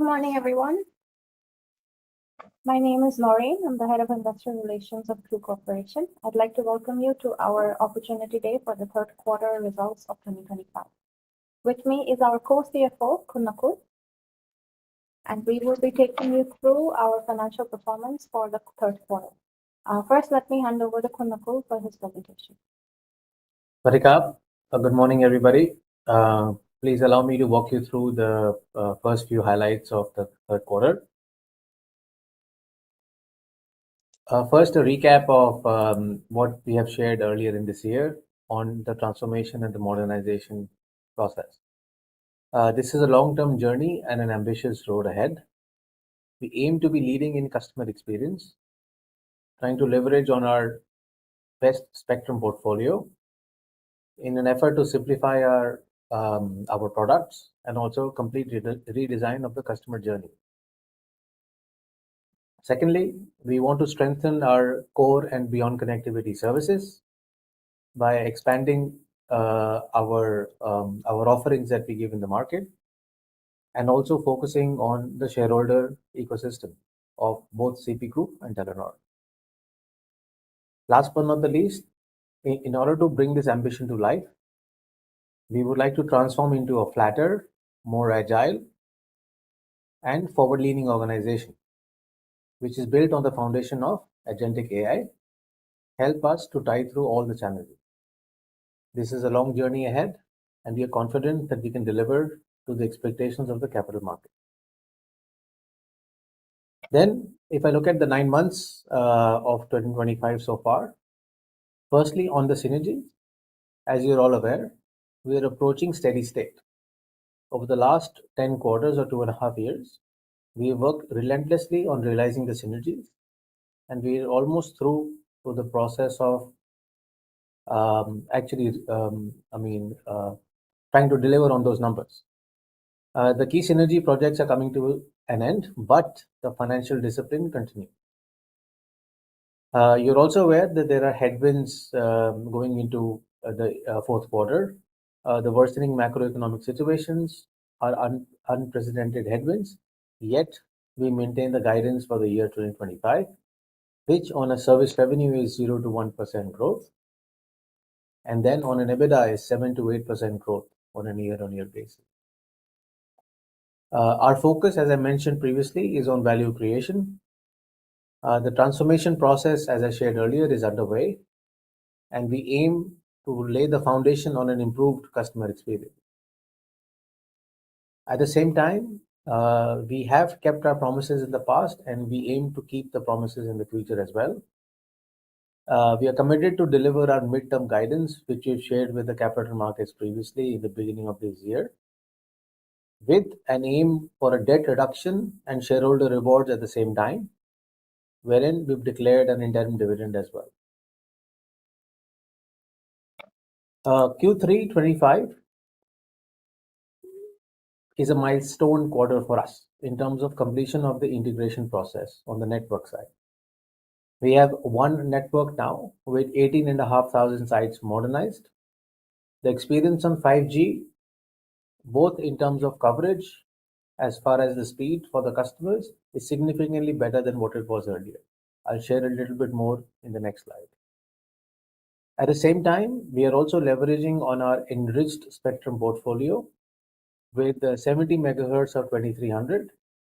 morning, everyone. My name is Noreen. I'm the head of investor relations of Q Corporation. I'd like to welcome you to our opportunity day for the third quarter results of 2025. With me is our co-CFO, Nakul, and we will be taking you through our financial performance for the third quarter. First, let me hand over to Nakul for his presentation. Varika, good morning, everybody. Please allow me to walk you through the first few highlights of the third quarter. First, a recap of what we have shared earlier in this year on the transformation and the modernization process. This is a long-term journey and an ambitious road ahead. We aim to be leading in customer experience, trying to leverage on our best spectrum portfolio in an effort to simplify our products and also complete redesign of the customer journey. Secondly, we want to strengthen our core and beyond connectivity services by expanding our offerings that we give in the market, and also focusing on the shareholder ecosystem of both CP Group and Telenor. Last but not the least, in order to bring this ambition to life, we would like to transform into a flatter, more agile, and forward-leaning organization, which is built on the foundation of agentic AI, help us to tide through all the challenges. This is a long journey ahead, and we are confident that we can deliver to the expectations of the capital market. Then, if I look at the 9 months of 2025 so far, firstly, on the synergy, as you're all aware, we are approaching steady state. Over the last 10 quarters or 2.5 years, we have worked relentlessly on realizing the synergies, and we are almost through to the process of trying to deliver on those numbers. The key synergy projects are coming to an end, but the financial discipline continues. You're also aware that there are headwinds going into the fourth quarter. The worsening macroeconomic situations are unprecedented headwinds, yet we maintain the guidance for the year 2025, which on a service revenue is 0 to 1% growth, and then on an EBITDA is 7 to 8% growth on a year-on-year basis. Our focus, as I mentioned previously, is on value creation. The transformation process, as I shared earlier, is underway, and we aim to lay the foundation on an improved customer experience. At the same time, we have kept our promises in the past, and we aim to keep the promises in the future as well. We are committed to deliver our midterm guidance, which we've shared with the capital markets previously in the beginning of this year, with an aim for a debt reduction and shareholder rewards at the same time, wherein we've declared an interim dividend as well. Q3 25 is a milestone quarter for us in terms of completion of the integration process on the network side. We have one network now with 18,500 sites modernized. The experience on 5G, both in terms of coverage as far as the speed for the customers, is significantly better than what it was earlier. I'll share a little bit more in the next slide. At the same time, we are also leveraging on our enriched spectrum portfolio with 70 megahertz of 2300,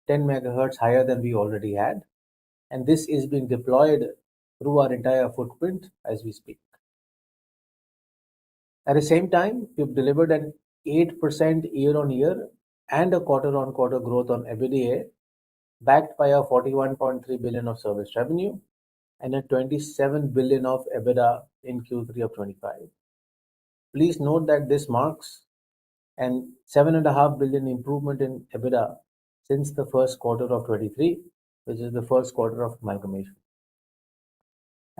10 megahertz higher than we already had, and this is being deployed through our entire footprint as we speak. At the same time, we've delivered an 8% year-on-year and a quarter-on-quarter growth on EBITDA, backed by a 41.3 billion of service revenue and a 27 billion of EBITDA in Q3 of 25. Please note that this marks an 7.5 billion improvement in EBITDA since the first quarter of 23, which is the first quarter of amalgamation.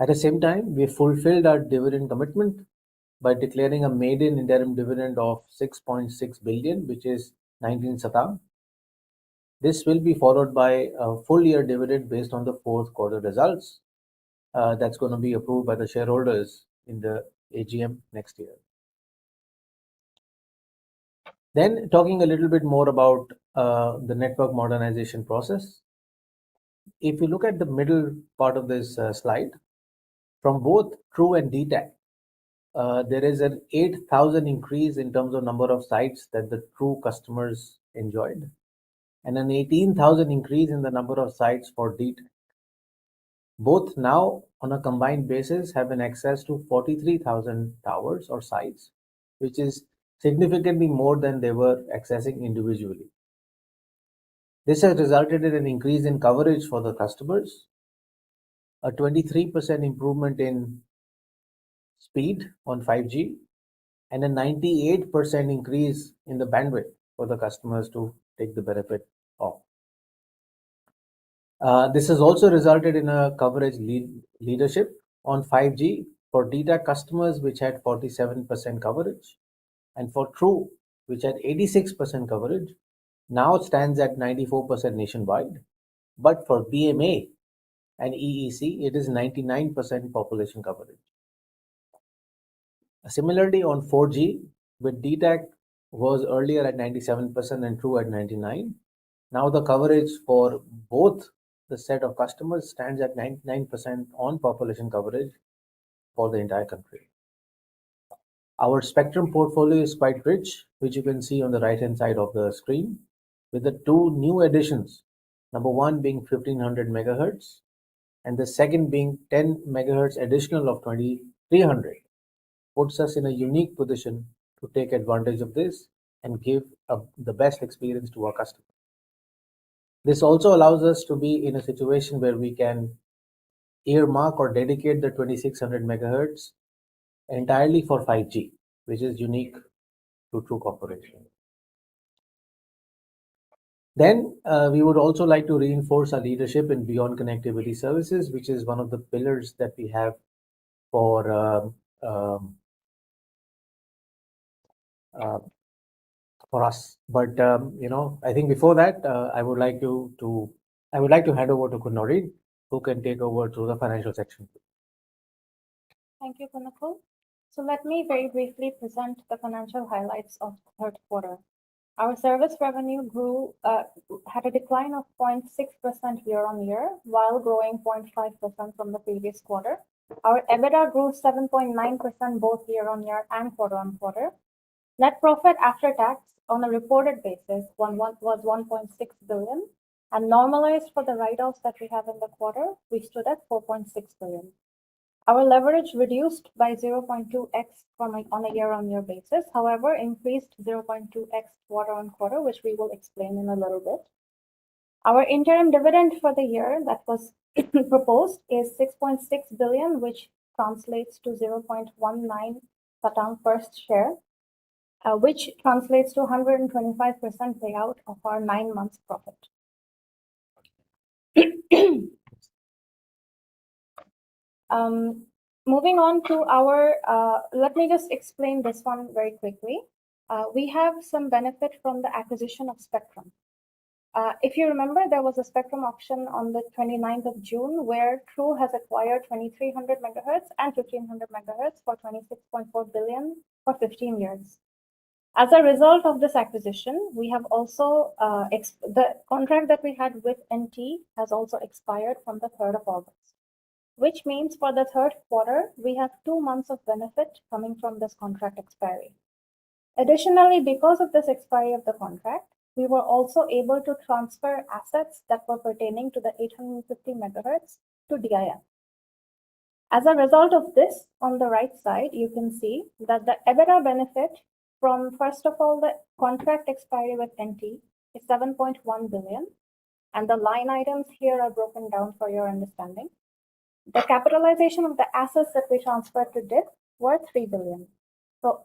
At the same time, we fulfilled our dividend commitment by declaring a maiden interim dividend of 6.6 billion, which is 19 satang. This will be followed by a full year dividend based on the fourth quarter results. That's going to be approved by the shareholders in the AGM next year. Then talking a little bit more about the network modernization process. If you look at the middle part of this slide, from both True and DTAC, there is an 8,000 increase in terms of number of sites that the True customers enjoyed, and an 18,000 increase in the number of sites for DTAC. Both now, on a combined basis, have an access to 43,000 towers or sites, which is significantly more than they were accessing individually. This has resulted in an increase in coverage for the customers, a 23% improvement in speed on 5G, and a 98% increase in the bandwidth for the customers to take the benefit of. This has also resulted in a coverage leadership on 5G for DTAC customers, which had 47% coverage, and for True, which had 86% coverage, now stands at 94% nationwide. But for BMA and EEC, it is 99% population coverage. Similarly, on 4G, with DTAC was earlier at 97% and True at 99%. Now the coverage for both the set of customers stands at 99% on population coverage for the entire country. Our spectrum portfolio is quite rich, which you can see on the right-hand side of the screen, with the two new additions, number one being 1500 megahertz, and the second being 10 megahertz additional of 2300, puts us in a unique position to take advantage of this and give the best experience to our customers. This also allows us to be in a situation where we can earmark or dedicate the 2600 megahertz entirely for 5G, which is unique to True Corporation. Then we would also like to reinforce our leadership in beyond connectivity services, which is one of the pillars that we have for us. But I think before that, I would like to hand over to Kunori, who can take over to the financial section. Thank you, Kunakul. So let me very briefly present the financial highlights of the third quarter. Our service revenue had a decline of 0.6% year on year, while growing 0.5% from the previous quarter. Our EBITDA grew 7.9% both year on year and quarter on quarter. Net profit after tax on a reported basis was 1.6 billion, and normalized for the write-offs that we have in the quarter, we stood at 4.6 billion. Our leverage reduced by 0.2x on a year-on-year basis, however, increased 0.2x quarter-on-quarter, which we will explain in a little bit. Our interim dividend for the year that was proposed is 6.6 billion, which translates to 0.19 patang per share, which translates to 125% payout of our 9 months profit. Moving on to our, let me just explain this one very quickly. We have some benefit from the acquisition of spectrum. If you remember, there was a spectrum auction on the 29th of June where True has acquired 2300 megahertz and 1500 megahertz for 26.4 billion for 15 years. As a result of this acquisition, we have also, the contract that we had with NT has also expired from the 3rd of August. Which means for the third quarter, we have 2 months of benefit coming from this contract expiry. Additionally, because of this expiry of the contract, we were also able to transfer assets that were pertaining to the 850 megahertz to DIF. As a result of this, on the right side, you can see that the EBITDA benefit from, first of all, the contract expiry with NT is 7.1 billion, and the line items here are broken down for your understanding. The capitalization of the assets that we transferred to DIF were 3 billion. So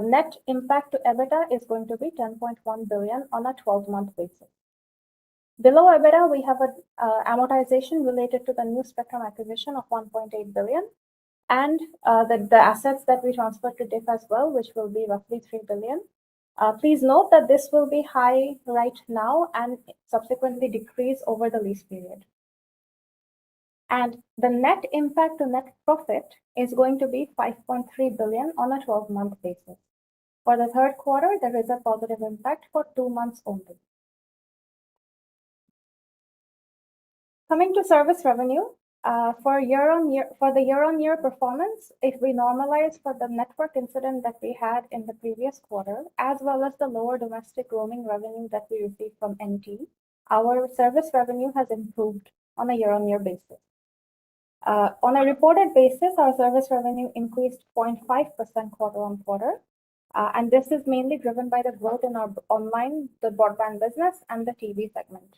net impact to EBITDA is going to be 10.1 billion on a 12-month basis. Below EBITDA, we have an amortization related to the new spectrum acquisition of 1.8 billion, and the assets that we transferred to DIF as well, which will be roughly 3 billion. Please note that this will be high right now and subsequently decrease over the lease period. And the net impact to net profit is going to be 5.3 billion on a 12-month basis. For the third quarter, there is a positive impact for 2 months only. Coming to service revenue, for the year-on-year performance, if we normalize for the network incident that we had in the previous quarter, as well as the lower domestic roaming revenue that we received from NT, our service revenue has improved on a year-on-year basis. On a reported basis, our service revenue increased 0.5% quarter-on-quarter, and this is mainly driven by the growth in our online, the broadband business, and the TV segment.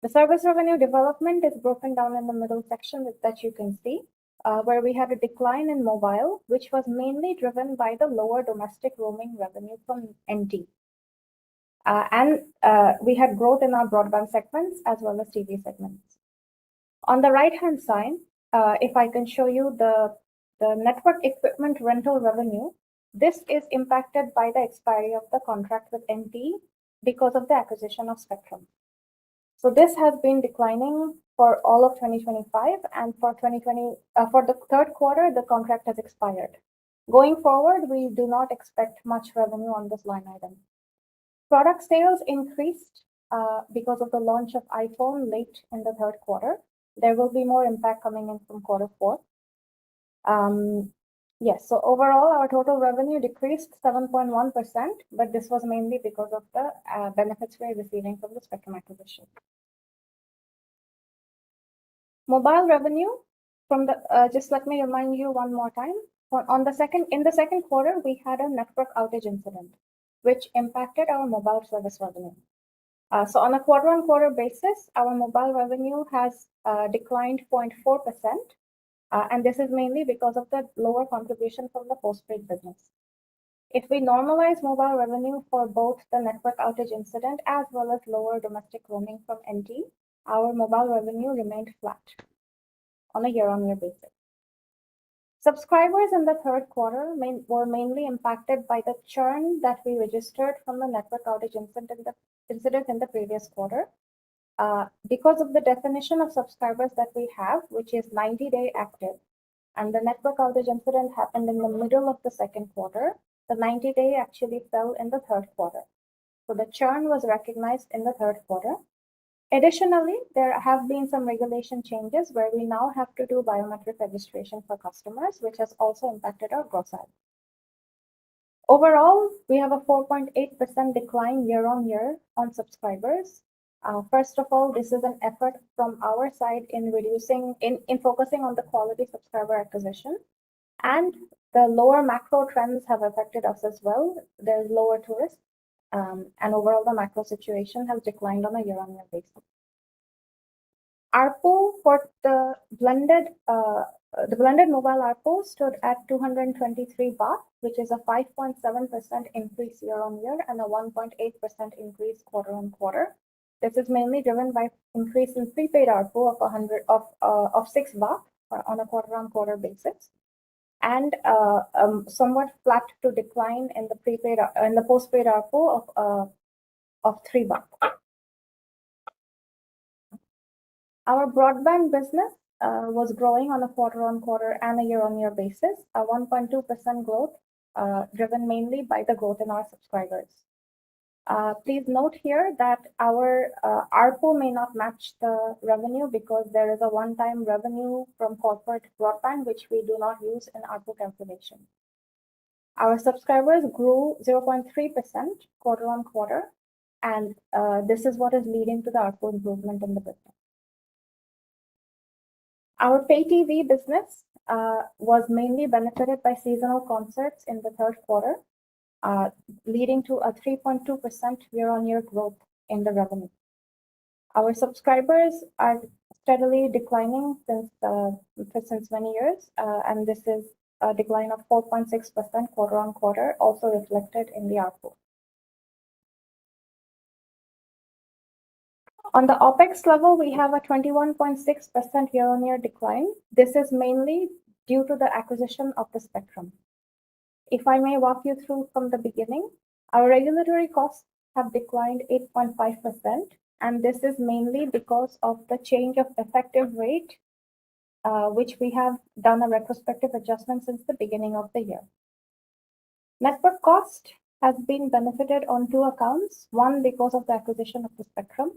The service revenue development is broken down in the middle section that you can see, where we had a decline in mobile, which was mainly driven by the lower domestic roaming revenue from NT. And we had growth in our broadband segments as well as TV segments. On the right-hand side, if I can show you the network equipment rental revenue, this is impacted by the expiry of the contract with NT because of the acquisition of spectrum. So this has been declining for all of 2025, and for the third quarter, the contract has expired. Going forward, we do not expect much revenue on this line item. Product sales increased because of the launch of iPhone late in the third quarter. There will be more impact coming in from quarter four. Yes, so overall, our total revenue decreased 7.1%, but this was mainly because of the benefits we're receiving from the spectrum acquisition. Mobile revenue from the just let me remind you one more time. In the second quarter, we had a network outage incident, which impacted our mobile service revenue. So on a quarter-on-quarter basis, our mobile revenue has declined 0.4%, and this is mainly because of the lower contribution from the postpaid business. If we normalize mobile revenue for both the network outage incident as well as lower domestic roaming from NT, our mobile revenue remained flat on a year-on-year basis. Subscribers in the third quarter were mainly impacted by the churn that we registered from the network outage incident in the previous quarter. Because of the definition of subscribers that we have, which is 90-day active, and the network outage incident happened in the middle of the second quarter, the 90-day actually fell in the third quarter. So the churn was recognized in the third quarter. Additionally, there have been some regulation changes where we now have to do biometric registration for customers, which has also impacted our gross add. Overall, we have a 4.8% decline year-on-year on subscribers. First of all, this is an effort from our side in focusing on the quality subscriber acquisition, and the lower macro trends have affected us as well. There's lower tourists, and overall the macro situation has declined on a year-on-year basis. ARPU for the blended mobile ARPU stood at 223 baht, which is a 5.7% increase year-on-year and a 1.8% increase quarter-on-quarter. This is mainly driven by increase in prepaid ARPU of 6 baht on a quarter-on-quarter basis, and somewhat flat to decline in the postpaid ARPU of 3 baht. Our broadband business was growing on a quarter-on-quarter and a year-on-year basis, a 1.2% growth, driven mainly by the growth in our subscribers. Please note here that our ARPU may not match the revenue because there is a one-time revenue from corporate broadband, which we do not use in ARPU calculation. Our subscribers grew 0.3% quarter-on-quarter, and this is what is leading to the ARPU improvement in the business. Our pay TV business was mainly benefited by seasonal concerts in the third quarter, leading to a 3.2% year-on-year growth in the revenue. Our subscribers are steadily declining since many years, and this is a decline of 4.6% quarter-on-quarter, also reflected in the ARPU. On the OPEX level, we have a 21.6% year-on-year decline. This is mainly due to the acquisition of the spectrum. If I may walk you through from the beginning, our regulatory costs have declined 8.5%, and this is mainly because of the change of effective rate, which we have done a retrospective adjustment since the beginning of the year. Network cost has been benefited on two accounts. One, because of the acquisition of the spectrum,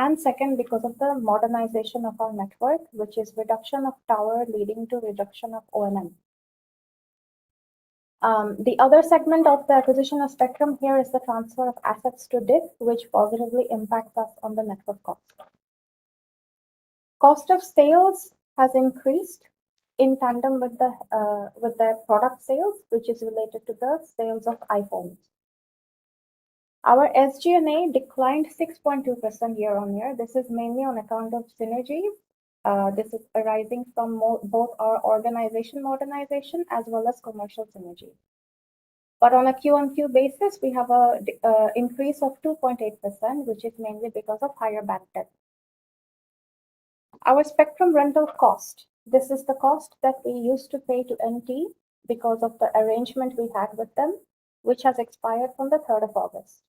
And second, because of the modernization of our network, which is reduction of tower leading to reduction of O&M. The other segment of the acquisition of spectrum here is the transfer of assets to DIF, which positively impacts us on the network cost. Cost of sales has increased in tandem with the product sales, which is related to the sales of iPhones. Our SG&A declined 6.2% year-on-year. This is mainly on account of synergies. This is arising from both our organization modernization as well as commercial synergy. But on a Q-on-Q basis, we have a increase of 2.8%, which is mainly because of higher bad debt. Our spectrum rental cost. This is the cost that we used to pay to NT because of the arrangement we had with them, which has expired from the 3rd of August.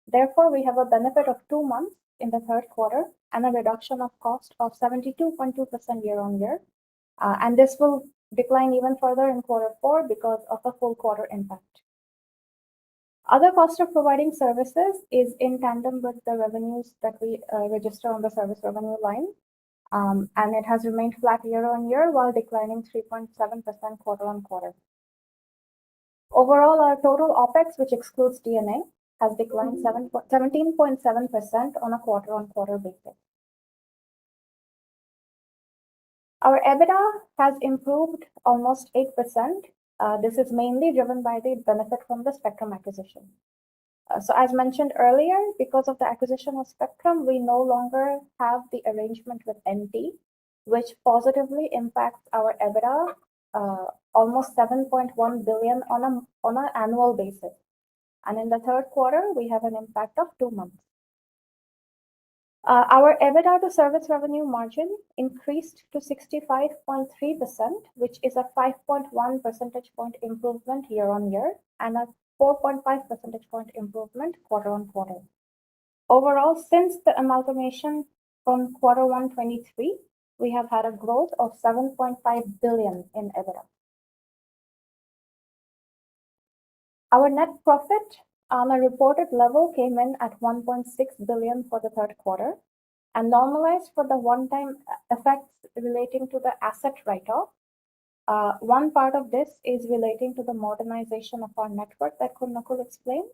Therefore, we have a benefit of 2 months in the third quarter and a reduction of cost of 72.2% year-on-year. And this will decline even further in quarter 4 because of the full quarter impact. Other cost of providing services is in tandem with the revenues that we register on the service revenue line. And it has remained flat year-on-year while declining 3.7% quarter-on-quarter. Overall, our total OPEX, which excludes DNA, has declined 17.7% on a quarter-on-quarter basis. Our EBITDA has improved almost 8%. This is mainly driven by the benefit from the spectrum acquisition. So as mentioned earlier, because of the acquisition of spectrum, we no longer have the arrangement with NT, which positively impacts our EBITDA almost 7.1 billion on an annual basis. And in the third quarter, we have an impact of 2 months. Our EBITDA to service revenue margin increased to 65.3%, which is a 5.1 percentage point improvement year-on-year and a 4.5 percentage point improvement quarter-on-quarter. Overall, since the amalgamation from quarter 1 23, we have had a growth of 7.5 billion in EBITDA. Our net profit on a reported level came in at 1.6 billion for the third quarter, and normalized for the one-time effects relating to the asset write-off. One part of this is relating to the modernization of our network that Nakul explained,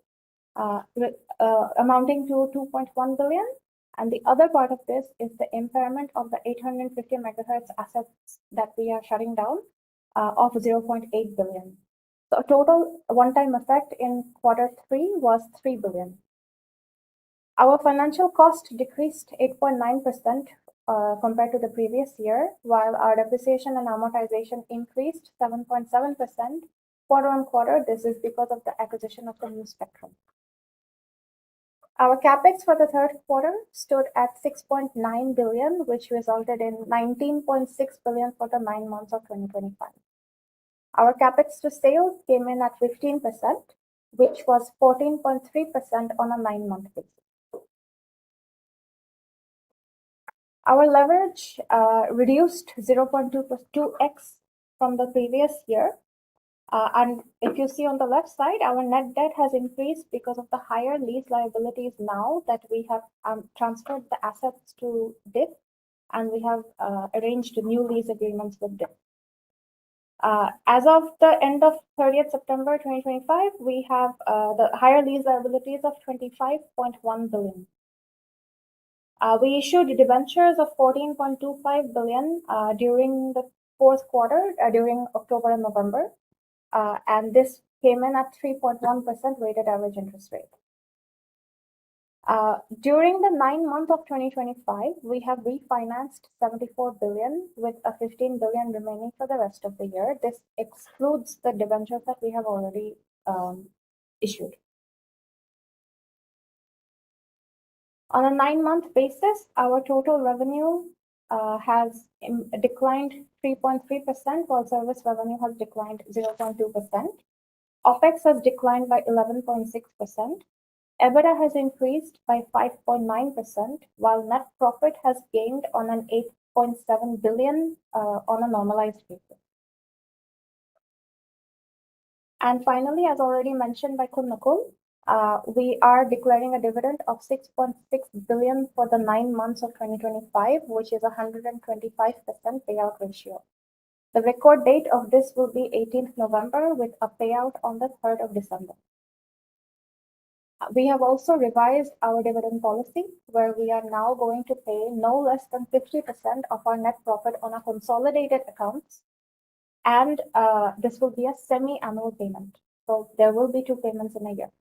amounting to 2.1 billion. And the other part of this is the impairment of the 850 megahertz assets that we are shutting down of 0.8 billion. So a total one-time effect in quarter 3 was 3 billion. Our financial cost decreased 8.9% compared to the previous year, while our depreciation and amortization increased 7.7% quarter-on-quarter. This is because of the acquisition of the new spectrum. Our capex for the third quarter stood at 6.9 billion, which resulted in 19.6 billion for the 9 months of 2025. Our capex to sales came in at 15%, which was 14.3% on a 9-month basis. Our leverage reduced 0.2x from the previous year. And if you see on the left side, our net debt has increased because of the higher lease liabilities now that we have transferred the assets to DIF, and we have arranged new lease agreements with DIF. As of the end of 30th September 2025, we have the higher lease liabilities of 25.1 billion. We issued debentures of 14.25 billion during the fourth quarter, during October and November. And this came in at 3.1% weighted average interest rate. During the 9 months of 2025, we have refinanced 74 billion with a 15 billion remaining for the rest of the year. This excludes the debentures that we have already issued. On a 9-month basis, our total revenue has declined 3.3%, while service revenue has declined 0.2%. OPEX has declined by 11.6%. EBITDA has increased by 5.9%, while net profit has gained on an 8.7 billion on a normalized basis. And finally, as already mentioned by Nakul, We are declaring a dividend of 6.6 billion for the 9 months of 2025, which is a 125% payout ratio. The record date of this will be 18th November with a payout on the 3rd of December. We have also revised our dividend policy, where we are now going to pay no less than 50% of our net profit on a consolidated accounts, and this will be a semi-annual payment. So there will be 2 payments in a year.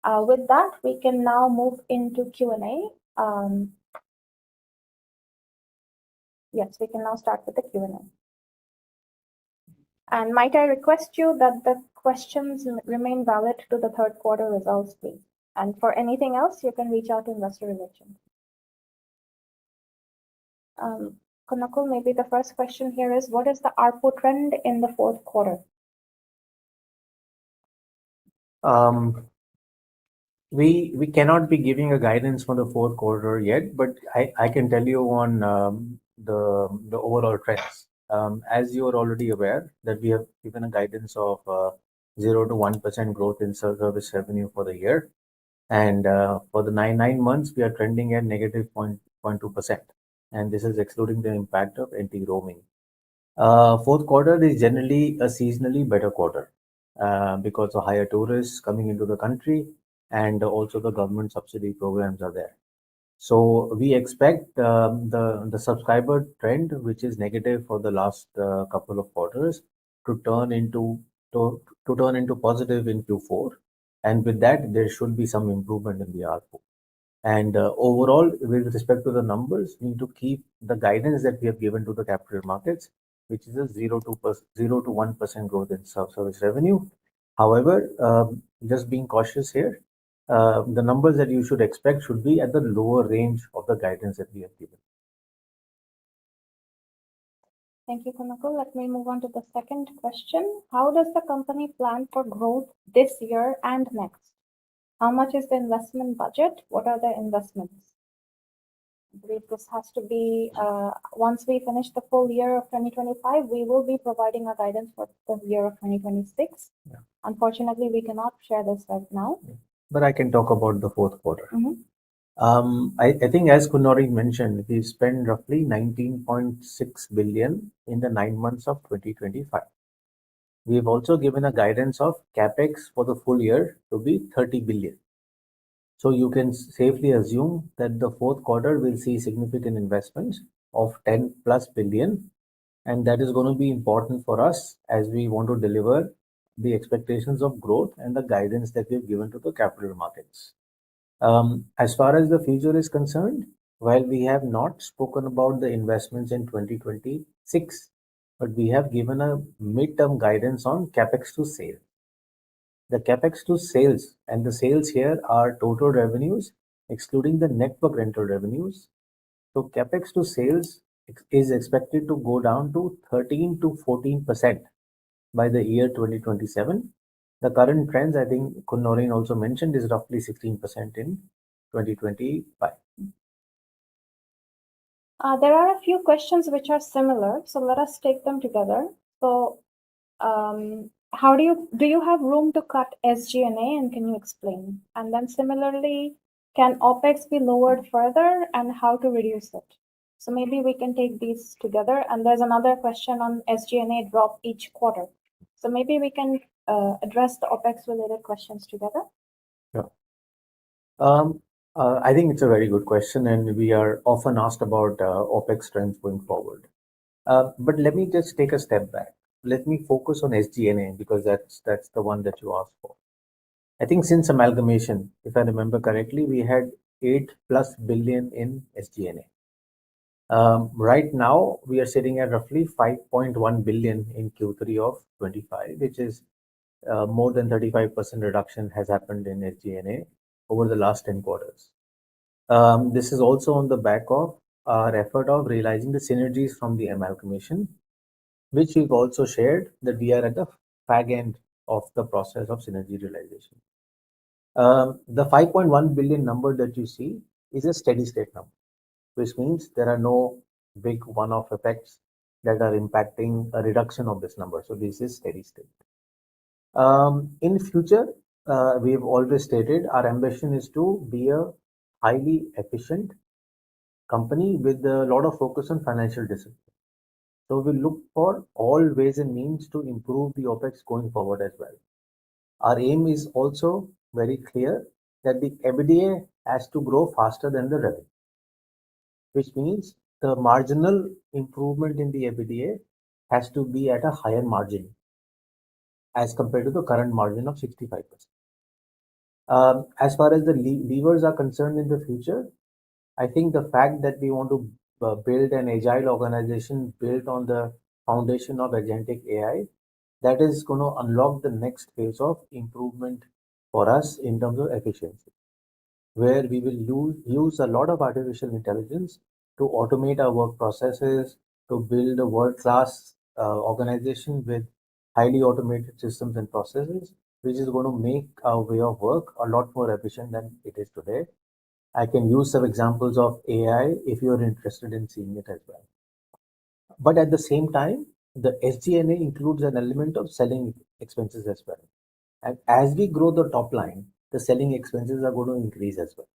With that, we can now move into Q&A. Yes, we can now start with the Q&A. And might I request you that the questions remain valid to the third quarter results, please. And for anything else, you can reach out to Investor Relations. Kunakul, maybe the first question here is, what is the ARPU trend in the fourth quarter? We cannot be giving a guidance for the fourth quarter yet, but I can tell you on the overall trends. As you are already aware that we have given a guidance of 0 to 1% growth in service revenue for the year, and for the nine months we are trending at negative 0.2%, and this is excluding the impact of NT roaming. Fourth quarter is generally a seasonally better quarter because of higher tourists coming into the country, and also the government subsidy programs are there. So we expect the subscriber trend, which is negative for the last couple of quarters, to turn into positive in Q4, and with that there should be some improvement in the ARPU. And overall, with respect to the numbers, we need to keep the guidance that we have given to the capital markets, which is a 0 to 1% growth in service revenue. However, just being cautious here, the numbers that you should expect should be at the lower range of the guidance that we have given. Thank you, Kunakul. Let me move on to the second question. How does the company plan for growth this year and next? How much is the investment budget? What are the investments? I believe this has to be, once we finish the full year of 2025, we will be providing a guidance for the year of 2026. Yeah. Unfortunately, we cannot share this right now. But I can talk about the fourth quarter. I think, as Kunori mentioned, we spent roughly 19.6 billion in the 9 months of 2025. We have also given a guidance of capex for the full year to be 30 billion. So you can safely assume that the fourth quarter will see significant investments of 10 plus billion, and that is going to be important for us as we want to deliver the expectations of growth and the guidance that we have given to the capital markets. As far as the future is concerned, while we have not spoken about the investments in 2026, but we have given a midterm guidance on capex to sales. The capex to sales, and the sales here are total revenues excluding the network rental revenues. So capex to sales is expected to go down to 13 to 14% by the year 2027. The current trends, I think Kunnorin also mentioned, is roughly 16% in 2025. There are a few questions which are similar, so let us take them together. So, how do you have room to cut SG&A, and can you explain? And then similarly, can OPEX be lowered further, and how to reduce it? So maybe we can take these together. And there's another question on SG&A drop each quarter. So maybe we can address the OPEX related questions together. Yeah. I think it's a very good question, and we are often asked about OPEX trends going forward. But let me just take a step back. Let me focus on SG&A because that's the one that you asked for. I think since amalgamation, if I remember correctly, we had 8 plus billion in SG&A. Right now, we are sitting at roughly 5.1 billion in Q3 of 25, which is more than 35% reduction has happened in SG&A over the last 10 quarters. This is also on the back of our effort of realizing the synergies from the amalgamation, which we've also shared that we are at the fag end of the process of synergy realization. The 5.1 billion number that you see is a steady state number, which means there are no big one-off effects that are impacting a reduction of this number. So this is steady state. In future, we've always stated our ambition is to be a highly efficient company with a lot of focus on financial discipline. So we look for all ways and means to improve the OpEx going forward as well. Our aim is also very clear that the EBITDA has to grow faster than the revenue, which means the marginal improvement in the EBITDA has to be at a higher margin as compared to the current margin of 65%. As far as the levers are concerned in the future, I think the fact that we want to build an agile organization built on the foundation of agentic AI, that is going to unlock the next phase of improvement for us in terms of efficiency, where we will use a lot of artificial intelligence to automate our work processes, to build a world-class organization with highly automated systems and processes, which is going to make our way of work a lot more efficient than it is today. I can use some examples of AI if you're interested in seeing it as well. But at the same time, the SG&A includes an element of selling expenses as well. And as we grow the top line, the selling expenses are going to increase as well.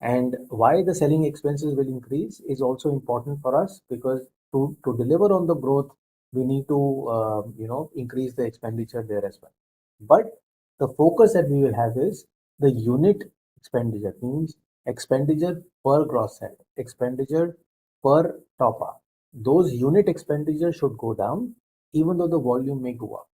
And why the selling expenses will increase is also important for us, because to deliver on the growth, we need to increase the expenditure there as well. But the focus that we will have is the unit expenditure, means expenditure per gross sell, expenditure per top up. Those unit expenditure should go down even though the volume may go up.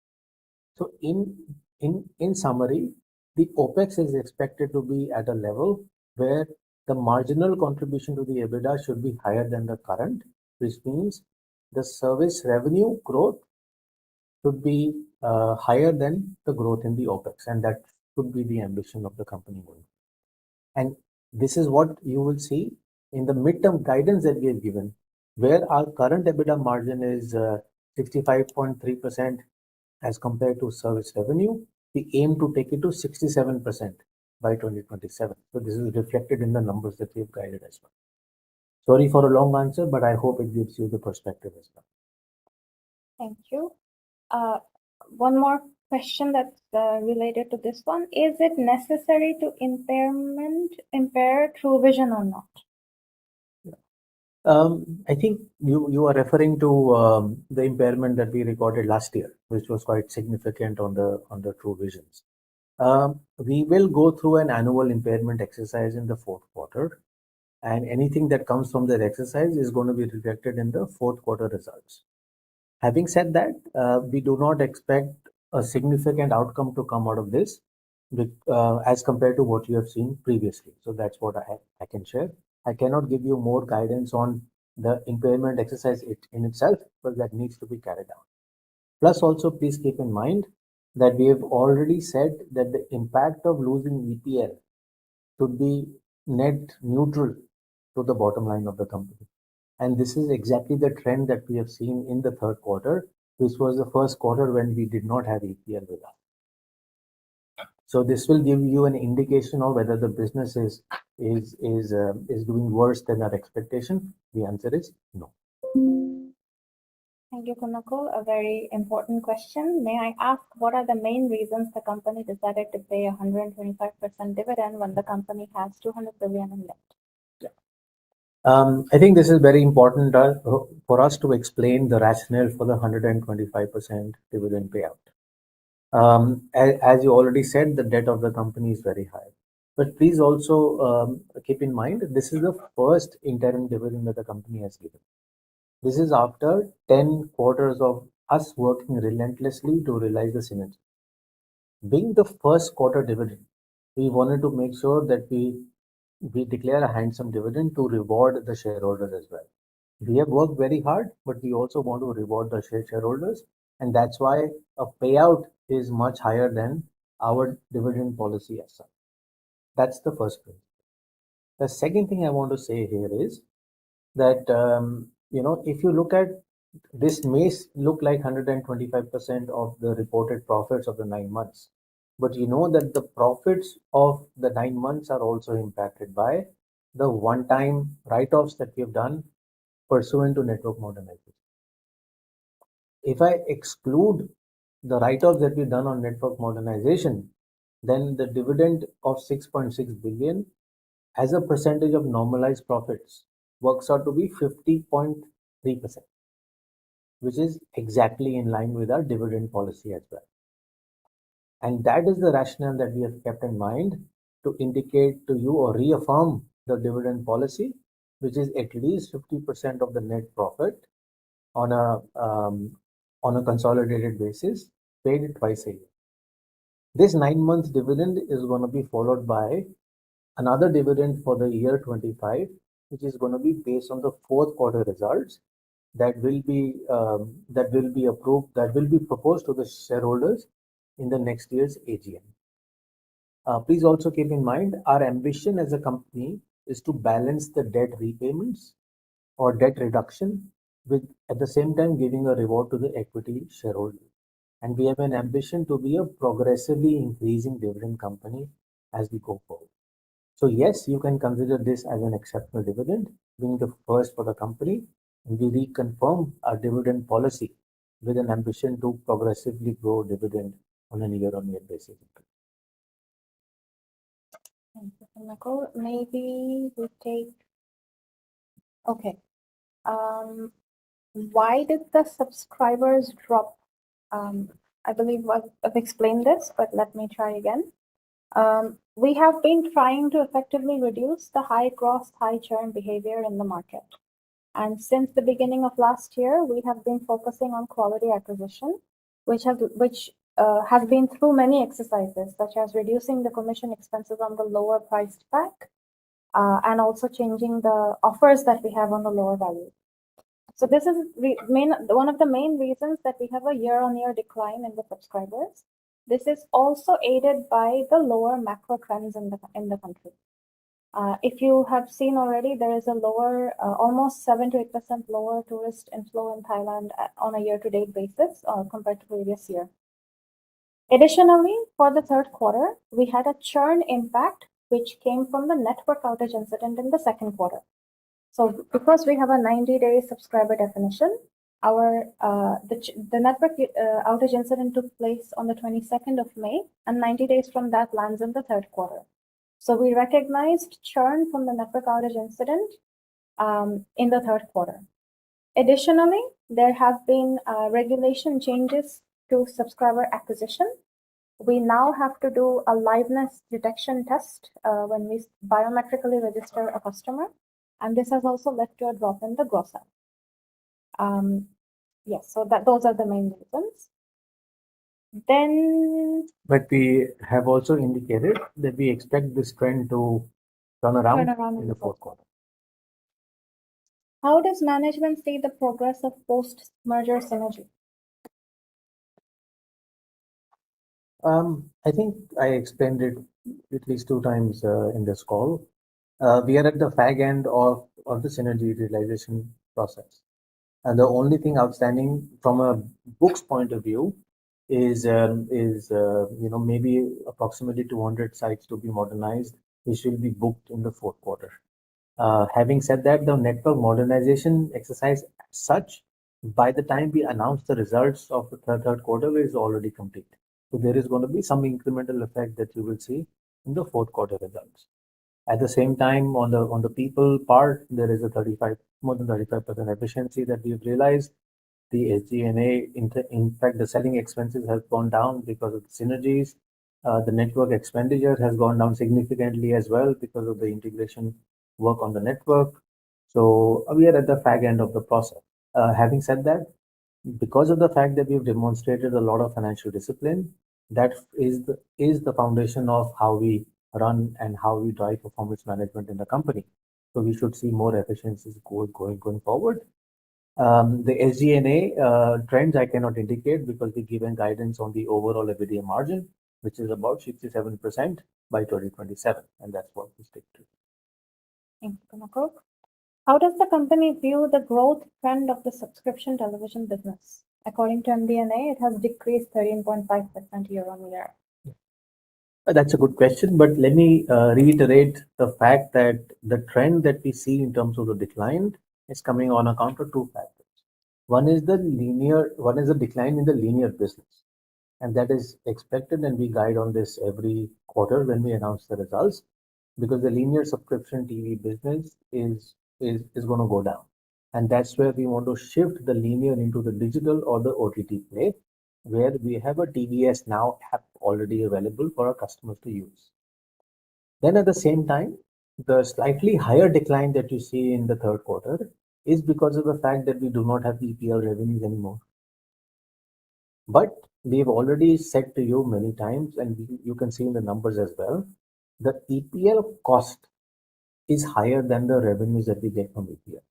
So in summary, the OpEx is expected to be at a level where the marginal contribution to the EBITDA should be higher than the current, which means the service revenue growth should be higher than the growth in the OpEx, and that should be the ambition of the company going. And this is what you will see in the midterm guidance that we have given, where our current EBITDA margin is 65.3% as compared to service revenue. We aim to take it to 67% by 2027. So this is reflected in the numbers that we have guided as well. Sorry for a long answer, but I hope it gives you the perspective as well. Thank you. One more question that's related to this one. Is it necessary to impair True Vision or not? I think you are referring to the impairment that we recorded last year, which was quite significant on the True Visions. We will go through an annual impairment exercise in the fourth quarter, and anything that comes from that exercise is going to be reflected in the fourth quarter results. Having said that, we do not expect a significant outcome to come out of this as compared to what you have seen previously. So that's what I can share. I cannot give you more guidance on the impairment exercise in itself, but that needs to be carried out. Plus, also, please keep in mind that we have already said that the impact of losing EPL should be net neutral to the bottom line of the company. And this is exactly the trend that we have seen in the third quarter, which was the first quarter when we did not have EPL with us. So this will give you an indication of whether the business is doing worse than our expectation. The answer is no. Thank you, Kunakul. A very important question. May I ask what are the main reasons the company decided to pay 125% dividend when the company has 200 billion in debt? I think this is very important for us to explain the rationale for the 125% dividend payout. As you already said, the debt of the company is very high. But please also keep in mind, this is the first interim dividend that the company has given. This is after 10 quarters of us working relentlessly to realize the synergy. Being the first quarter dividend, we wanted to make sure that we declare a handsome dividend to reward the shareholders as well. We have worked very hard, but we also want to reward the shareholders, and that's why a payout is much higher than our dividend policy as such. That's the first thing. The second thing I want to say here is that if you look at this, may look like 125% of the reported profits of the 9 months. But you know that the profits of the 9 months are also impacted by the one-time write-offs that we have done pursuant to network modernization. If I exclude the write-offs that we've done on network modernization, then the dividend of 6.6 billion as a percentage of normalized profits works out to be 50.3%, which is exactly in line with our dividend policy as well. And that is the rationale that we have kept in mind to indicate to you or reaffirm the dividend policy, which is at least 50% of the net profit on a consolidated basis, paid twice a year. This 9 months dividend is going to be followed by another dividend for the year 25, which is going to be based on the fourth quarter results that will be approved, that will be proposed to the shareholders in the next year's AGM. Please also keep in mind our ambition as a company is to balance the debt repayments or debt reduction with at the same time giving a reward to the equity shareholder. And we have an ambition to be a progressively increasing dividend company as we go forward. So yes, you can consider this as an exceptional dividend, being the first for the company, and we reconfirm our dividend policy with an ambition to progressively grow dividend on a year-on-year basis. Thank you, Michael. Maybe we take. Okay. Why did the subscribers drop? I believe I've explained this, but let me try again. We have been trying to effectively reduce the high gross, high churn behavior in the market. And since the beginning of last year, we have been focusing on quality acquisition, which has been through many exercises, such as reducing the commission expenses on the lower priced pack, and also changing the offers that we have on the lower value. So this is one of the main reasons that we have a year-on-year decline in the subscribers. This is also aided by the lower macro trends in the country. If you have seen already, there is a lower, almost 7 to 8% lower tourist inflow in Thailand on a year-to-date basis compared to previous year. Additionally, for the third quarter, we had a churn impact which came from the network outage incident in the second quarter. So because we have a 90-day subscriber definition, the network outage incident took place on the 22nd of May, and 90 days from that lands in the third quarter. So we recognized churn from the network outage incident in the third quarter. Additionally, there have been regulation changes to subscriber acquisition. We now have to do a liveness detection test when we biometrically register a customer, and this has also led to a drop in the gross add. Yes, so those are the main reasons. Then, but we have also indicated that we expect this trend to turn around in the fourth quarter. How does management see the progress of post-merger synergy? I think I explained it at least 2 times in this call. We are at the fag end of the synergy realization process. And the only thing outstanding from a books point of view is maybe approximately 200 sites to be modernized, which will be booked in the fourth quarter. Having said that, the network modernization exercise as such, by the time we announce the results of the third quarter, is already complete. So there is going to be some incremental effect that you will see in the fourth quarter results. At the same time, on the people part, there is more than 35% efficiency that we've realized. The SG&A, in fact, the selling expenses have gone down because of the synergies. The network expenditure has gone down significantly as well because of the integration work on the network. So we are at the fag end of the process. Having said that, because of the fact that we've demonstrated a lot of financial discipline, that is the foundation of how we run and how we drive performance management in the company. So we should see more efficiencies going forward. The SG&A trends I cannot indicate because we've given guidance on the overall EBITDA margin, which is about 67% by 2027, and that's what we stick to. Thank you, Kumako. How does the company view the growth trend of the subscription television business? According to MD&A, it has decreased 13.5% year-on-year. That's a good question, but let me reiterate the fact that the trend that we see in terms of the decline is coming on account of 2 factors. One is the decline in the linear business. And that is expected, and we guide on this every quarter when we announce the results, because the linear subscription TV business is going to go down. And that's where we want to shift the linear into the digital or the OTT play, where we have a TVS Now app already available for our customers to use. Then at the same time, the slightly higher decline that you see in the third quarter is because of the fact that we do not have EPL revenues anymore. But we've already said to you many times, and you can see in the numbers as well, the EPL cost is higher than the revenues that we get from EPL.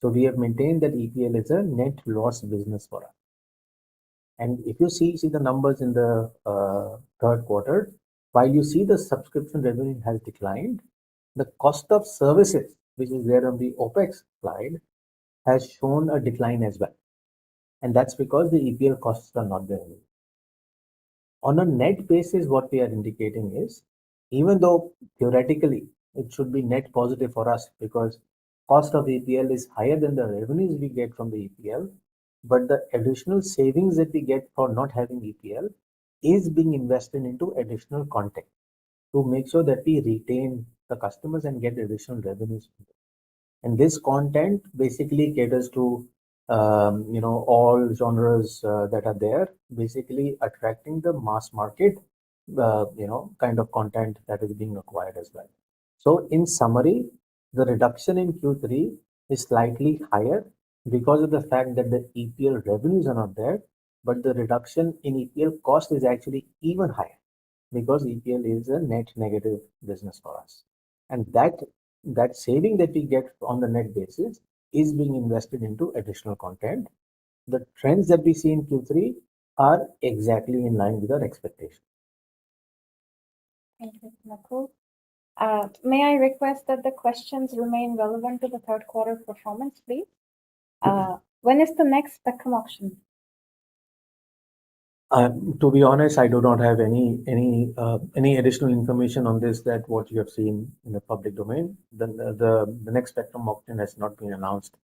So we have maintained that EPL is a net loss business for us. And if you see the numbers in the third quarter, while you see the subscription revenue has declined, the cost of services, which is there on the OPEX slide, has shown a decline as well. And that's because the EPL costs are not there anymore. On a net basis, what we are indicating is, even though theoretically it should be net positive for us because cost of EPL is higher than the revenues we get from the EPL, but the additional savings that we get for not having EPL is being invested into additional content to make sure that we retain the customers and get additional revenues. And this content basically caters to all genres that are there, basically attracting the mass market kind of content that is being acquired as well. So in summary, the reduction in Q3 is slightly higher because of the fact that the EPL revenues are not there, but the reduction in EPL cost is actually even higher because EPL is a net negative business for us. And that saving that we get on the net basis is being invested into additional content. The trends that we see in Q3 are exactly in line with our expectations. Thank you, Nakul. May I request that the questions remain relevant to the third quarter performance, please? When is the next spectrum auction? To be honest, I do not have any additional information on this that what you have seen in the public domain. The next spectrum auction has not been announced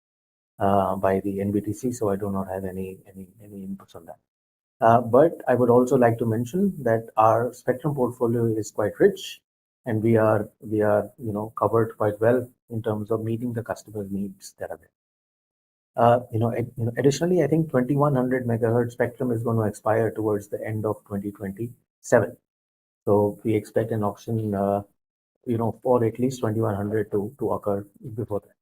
by the NBTC, so I do not have any inputs on that. But I would also like to mention that our spectrum portfolio is quite rich, and we are covered quite well in terms of meeting the customer needs that are there. Additionally, I think 2100 megahertz spectrum is going to expire towards the end of 2027. So we expect an auction, for at least 2100 to occur before that.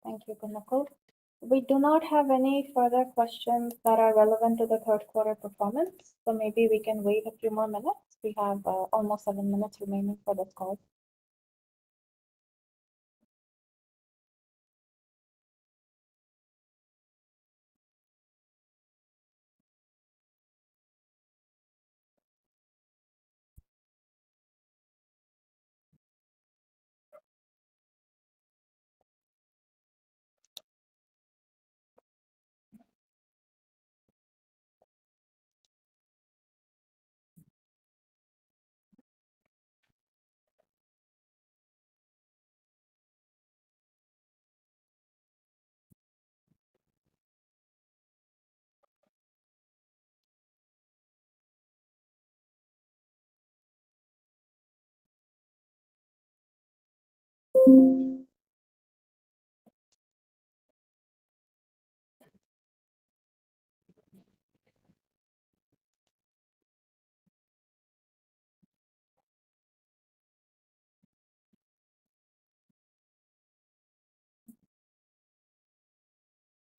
Thank you, Nakul. We do not have any further questions that are relevant to the third quarter performance. So maybe we can wait a few more minutes. We have almost 7 minutes remaining for this call.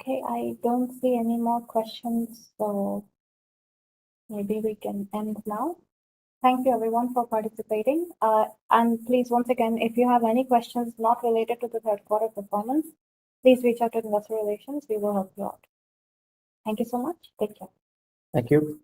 Okay, I don't see any more questions, so maybe we can end now. Thank you everyone for participating. And please, once again, if you have any questions not related to the third quarter performance, please reach out to Investor Relations. We will help you out. Thank you so much. Take care. Thank you.